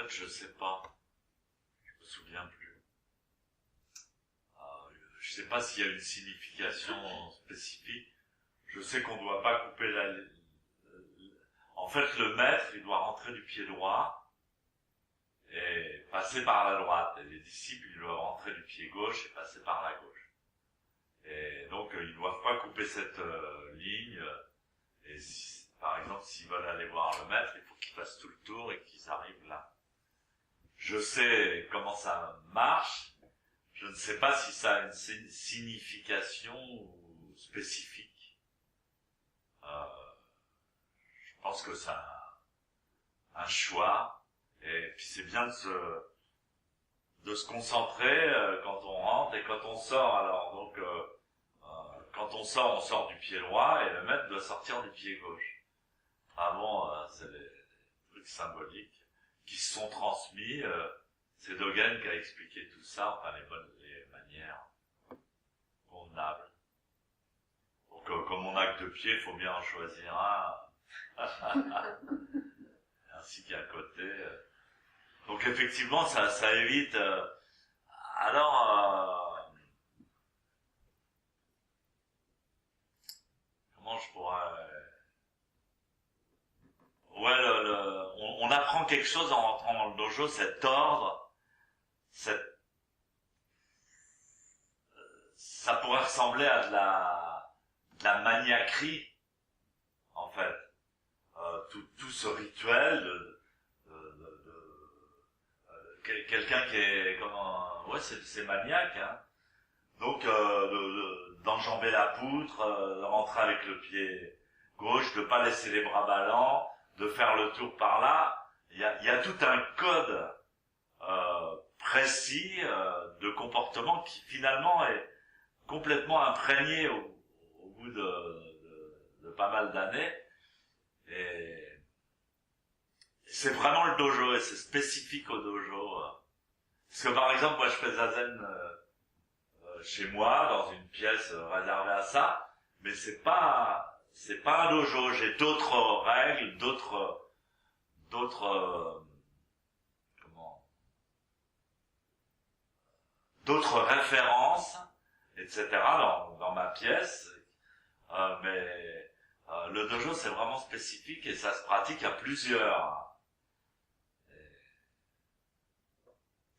fait, je sais pas. Je me souviens plus. Je sais pas s'il y a une signification spécifique. Je sais qu'on doit pas couper en fait, le maître, il doit rentrer du pied droit et passer par la droite. Et les disciples, ils doivent rentrer du pied gauche et passer par la gauche. Et donc, ils ne doivent pas couper cette ligne. Et si, par exemple, s'ils veulent aller voir le maître, il faut qu'ils fassent tout le tour et qu'ils arrivent là. Je sais comment ça marche. Je ne sais pas si ça a une signification spécifique. Je pense que c'est un choix. Et puis c'est bien de se concentrer quand on rentre et quand on sort. Alors donc quand on sort du pied droit et le maître doit sortir du pied gauche. Ah bon, c'est des trucs symboliques qui se sont transmis. C'est Dogen qui a expliqué tout ça, enfin les manières convenables. Donc comme on n'a que deux pieds, il faut bien en choisir un. Ainsi qu'à côté. Donc effectivement, ça évite. Alors, comment je pourrais... Ouais, on apprend quelque chose en rentrant dans le dojo, cet ordre, ça pourrait ressembler à de la maniaquerie, en fait. Tout ce rituel quelqu'un qui est ouais, c'est maniaque, hein. Donc d'enjamber la poutre, de rentrer avec le pied gauche, de pas laisser les bras ballants, de faire le tour par là. Il y a tout un code précis de comportement qui finalement est complètement imprégné au bout de pas mal d'années. Et c'est vraiment le dojo et c'est spécifique au dojo. Parce que par exemple, moi je fais zazen chez moi dans une pièce réservée à ça, mais c'est pas un dojo. J'ai d'autres règles, d'autres références, etc. dans ma pièce. Mais le dojo c'est vraiment spécifique et ça se pratique à plusieurs.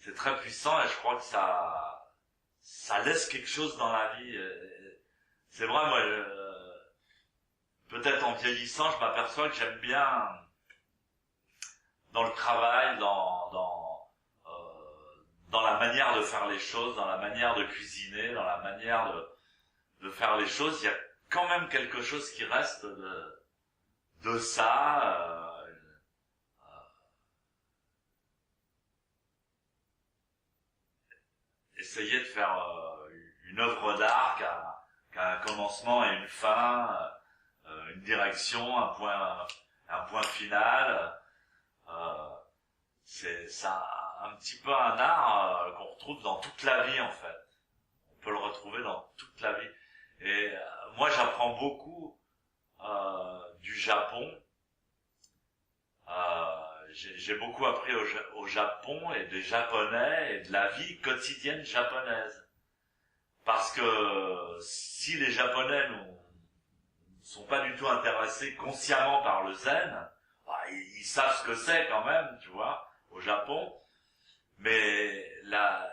C'est très puissant et je crois que ça laisse quelque chose dans la vie. C'est vrai, moi, peut-être en vieillissant, je m'aperçois que j'aime bien dans le travail, dans la manière de faire les choses, dans la manière de cuisiner, dans la manière de faire les choses, il y a quand même quelque chose qui reste de ça. Essayer de faire une œuvre d'art qui a un commencement et une fin, une direction, un point final. C'est un petit peu un art qu'on retrouve dans toute la vie en fait. On peut le retrouver dans toute la vie. Et moi j'apprends beaucoup du Japon. J'ai beaucoup appris au Japon et des Japonais et de la vie quotidienne japonaise. Parce que si les Japonais ne sont pas du tout intéressés consciemment par le zen, bah, ils savent ce que c'est quand même, tu vois, au Japon. Mais la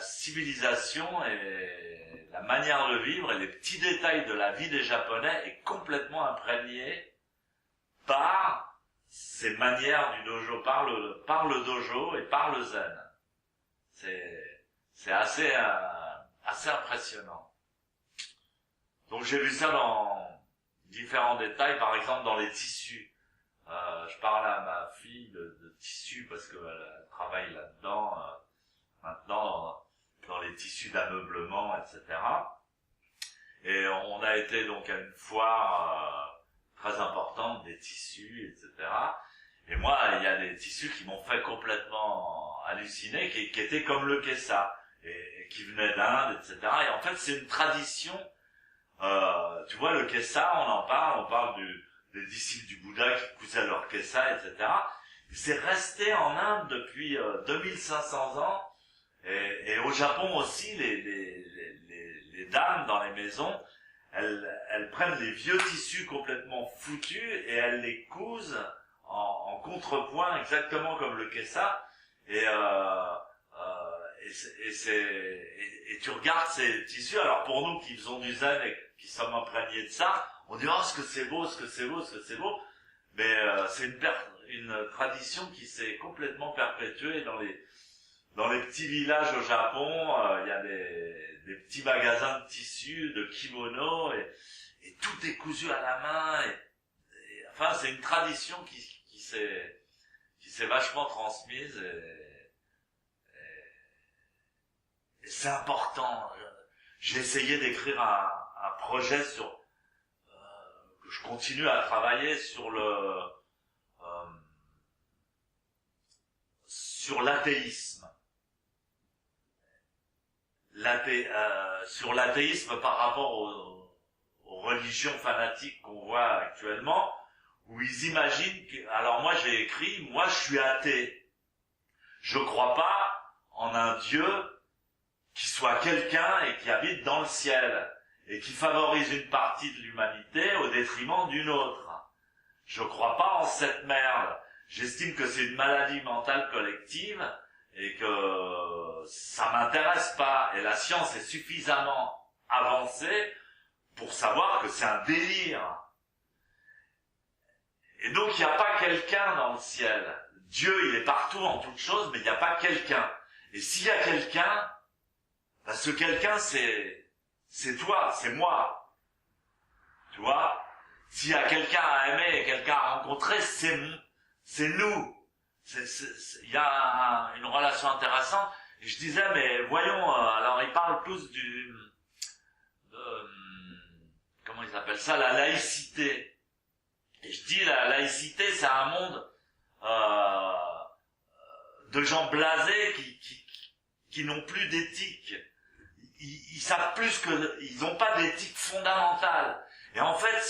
civilisation et la manière de vivre et les petits détails de la vie des Japonais est complètement imprégnée par ces manières du dojo, par le dojo et par le zen. C'est assez impressionnant. Donc j'ai vu ça dans différents détails, par exemple dans les tissus. Je parlais à ma fille de tissus parce qu'elle travaille là-dedans maintenant dans les tissus d'ameublement, etc. Et on a été donc à une foire très importante des tissus, etc. Et moi, il y a des tissus qui m'ont fait complètement halluciner, qui étaient comme le kessa, et qui venaient d'Inde, etc. Et en fait, c'est une tradition. Tu vois, le kessa, on parle des disciples du Bouddha qui cousaient leur kessa, etc. C'est resté en Inde depuis 2500 ans. Et au Japon aussi, les dames dans les maisons, elles prennent les vieux tissus complètement foutus et elles les cousent en contrepoint, exactement comme le kessa. Et tu regardes ces tissus. Alors pour nous qui faisons du zen et qui sommes imprégnés de ça, on dit oh ce que c'est beau, ce que c'est beau, ce que c'est beau. Mais c'est une tradition qui s'est complètement perpétuée dans les petits villages au Japon. Il y a des petits magasins de tissus, de kimonos, et tout est cousu à la main. Enfin, c'est une tradition qui s'est vachement transmise. Et c'est important. J'ai essayé d'écrire un projet que je continue à travailler sur l'athéisme. Sur l'athéisme par rapport aux religions fanatiques qu'on voit actuellement, où ils imaginent que... Alors moi j'ai écrit, moi je suis athée. Je crois pas en un Dieu qui soit quelqu'un et qui habite dans le ciel, et qui favorise une partie de l'humanité au détriment d'une autre. Je crois pas en cette merde. J'estime que c'est une maladie mentale collective, et que ça m'intéresse pas. Et la science est suffisamment avancée pour savoir que c'est un délire. Et donc il n'y a pas quelqu'un dans le ciel. Dieu, il est partout en toutes choses, mais il n'y a pas quelqu'un. Et s'il y a quelqu'un, ben ce quelqu'un c'est toi, c'est moi. Tu vois? S'il y a quelqu'un à aimer et quelqu'un à rencontrer, c'est nous. Il y a une relation intéressante. Et je disais, mais voyons, alors ils parlent tous comment ils appellent ça, la laïcité. Et je dis, la laïcité, c'est un monde de gens blasés qui n'ont plus d'éthique. Ils savent plus que, ils n'ont pas d'éthique fondamentale. Et en fait,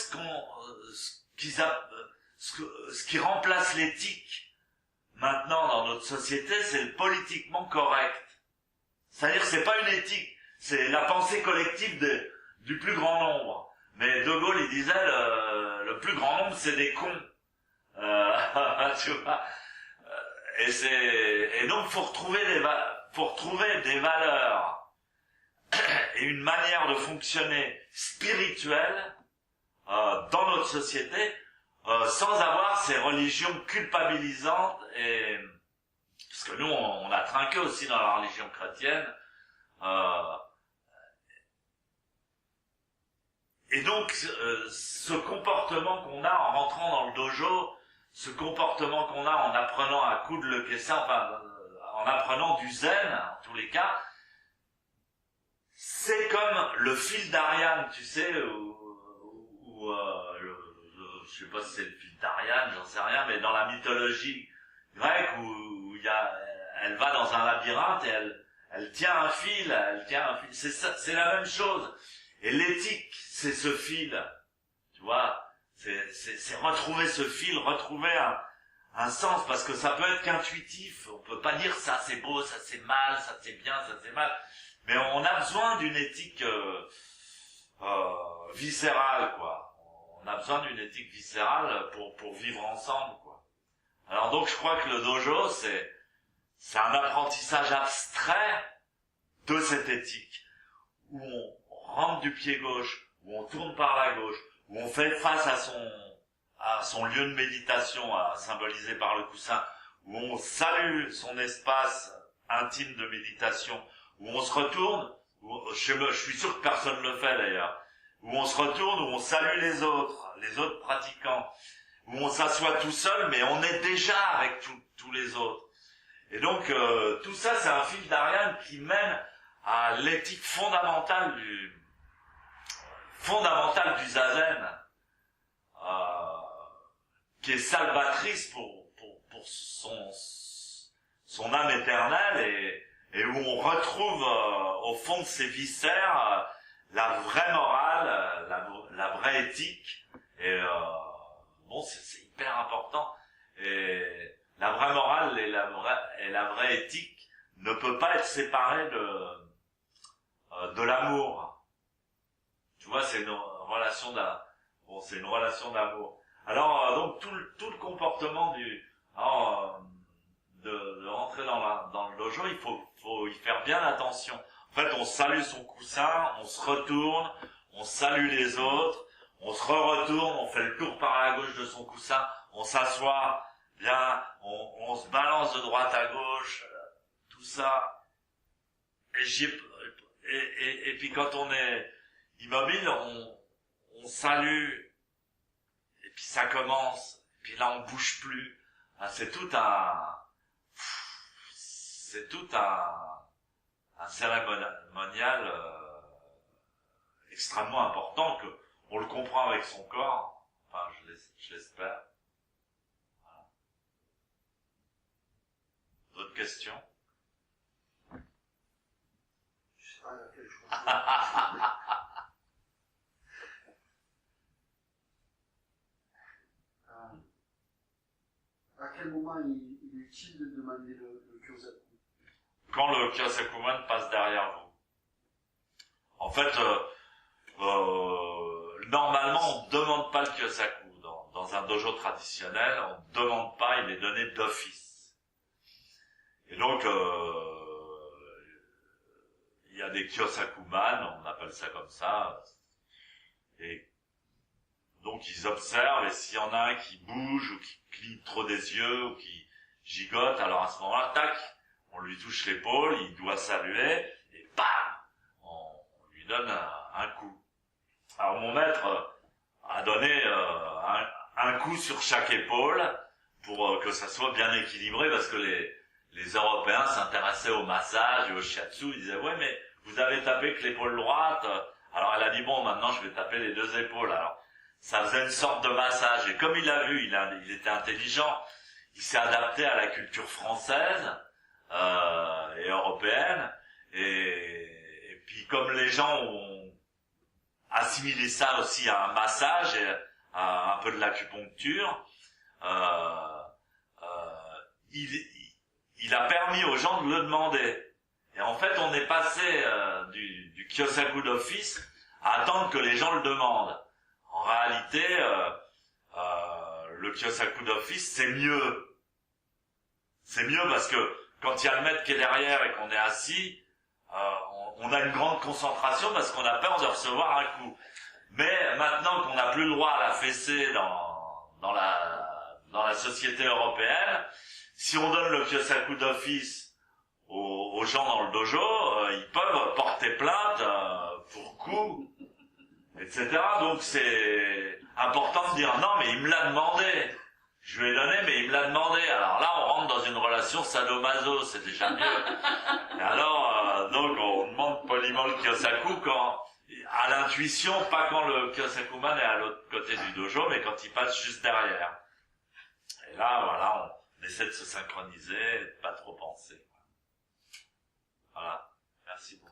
ce qui remplace l'éthique maintenant dans notre société, c'est le politiquement correct. C'est-à-dire, c'est pas une éthique, c'est la pensée collective du plus grand nombre. Mais De Gaulle, il disait, le plus grand nombre, c'est des cons. Tu vois. Et donc, faut retrouver des valeurs et une manière de fonctionner spirituelle dans notre société, sans avoir ces religions culpabilisantes. Et parce que nous on a trinqué aussi dans la religion chrétienne, et donc ce comportement qu'on a en rentrant dans le dojo, ce comportement qu'on a en apprenant à coudre le kessa, enfin en apprenant du zen en tous les cas, c'est comme le fil d'Ariane, tu sais, je sais pas si c'est le fil d'Ariane, j'en sais rien, mais dans la mythologie grecque où elle va dans un labyrinthe et elle tient un fil, c'est la même chose. Et l'éthique, c'est ce fil, tu vois, c'est retrouver ce fil, retrouver un sens, parce que ça peut être qu'intuitif, on peut pas dire ça c'est beau, ça c'est mal, ça c'est bien, ça c'est mal, mais on a besoin d'une éthique viscérale, quoi. On a besoin d'une éthique viscérale pour vivre ensemble, quoi. Alors donc je crois que le dojo c'est un apprentissage abstrait de cette éthique, où on rentre du pied gauche, où on tourne par la gauche, où on fait face à son lieu de méditation, symbolisé par le coussin, où on salue son espace intime de méditation, où on se retourne, je suis sûr que personne ne le fait d'ailleurs, où on se retourne, où on salue les autres pratiquants, où on s'assoit tout seul, mais on est déjà avec tous les autres. Et donc tout ça, c'est un fil d'Ariane qui mène à l'éthique fondamentale du zazen, qui est salvatrice pour son âme éternelle, et où on retrouve au fond de ses viscères la vraie morale, la vraie éthique. Et bon, c'est hyper important. Et la la vraie éthique ne peut pas être séparée de l'amour. Tu vois, c'est une relation c'est une relation d'amour. Alors donc tout le comportement de rentrer dans le dojo, il faut y faire bien attention. En fait, on salue son coussin, on se retourne, on salue les autres, on se retourne, on fait le tour par la gauche de son coussin, on s'assoit bien, on se balance de droite à gauche, tout ça. Et puis quand on est immobile, on salue, et puis ça commence, et puis là on bouge plus. C'est tout un cérémonial extrêmement important que on le comprend avec son corps. Enfin, je l'espère. Voilà. D'autres questions? Je sais pas à quelle chose. À quel moment il est utile de demander le Kyosaku? Quand le Kyosakuman passe derrière vous. En fait, normalement, on ne demande pas le Kyosaku. Dans un dojo traditionnel, on ne demande pas, il est donné d'office. Et donc, il y a des Kyosakuman, on appelle ça comme ça, et donc ils observent, et s'il y en a un qui bouge, ou qui cligne trop des yeux, ou qui gigote, alors à ce moment-là, tac, on lui touche l'épaule, il doit saluer, et bam, on lui donne un coup. Alors mon maître a donné un coup sur chaque épaule pour que ça soit bien équilibré, parce que les Européens s'intéressaient au massage et au shiatsu. Ils disaient ouais, mais vous avez tapé que l'épaule droite. Alors elle a dit bon, maintenant je vais taper les deux épaules. Alors ça faisait une sorte de massage, et comme il a vu, il était intelligent, il s'est adapté à la culture française et européenne, et puis comme les gens ont assimilé ça aussi à un massage et à un peu de l'acupuncture, il a permis aux gens de le demander. Et en fait, on est passé du Kyosaku d'office à attendre que les gens le demandent. En réalité, le Kyosaku d'office, c'est mieux. C'est mieux parce que quand il y a le maître qui est derrière et qu'on est assis, on a une grande concentration parce qu'on a peur de recevoir un coup. Mais maintenant qu'on n'a plus le droit à la fessée dans la société européenne, si on donne le Kyosaku d'office aux gens dans le dojo, ils peuvent porter plainte pour coup, etc. Donc c'est important de dire non, mais il me l'a demandé. Je lui ai donné, mais il me l'a demandé. Alors là, on rentre dans une relation sadomaso, c'est déjà mieux. Et alors, donc on demande poliment le Kyosaku à l'intuition, pas quand le Kyosakuman est à l'autre côté du dojo, mais quand il passe juste derrière. Et là, voilà, on essaie de se synchroniser, de pas trop penser. Voilà. Merci beaucoup.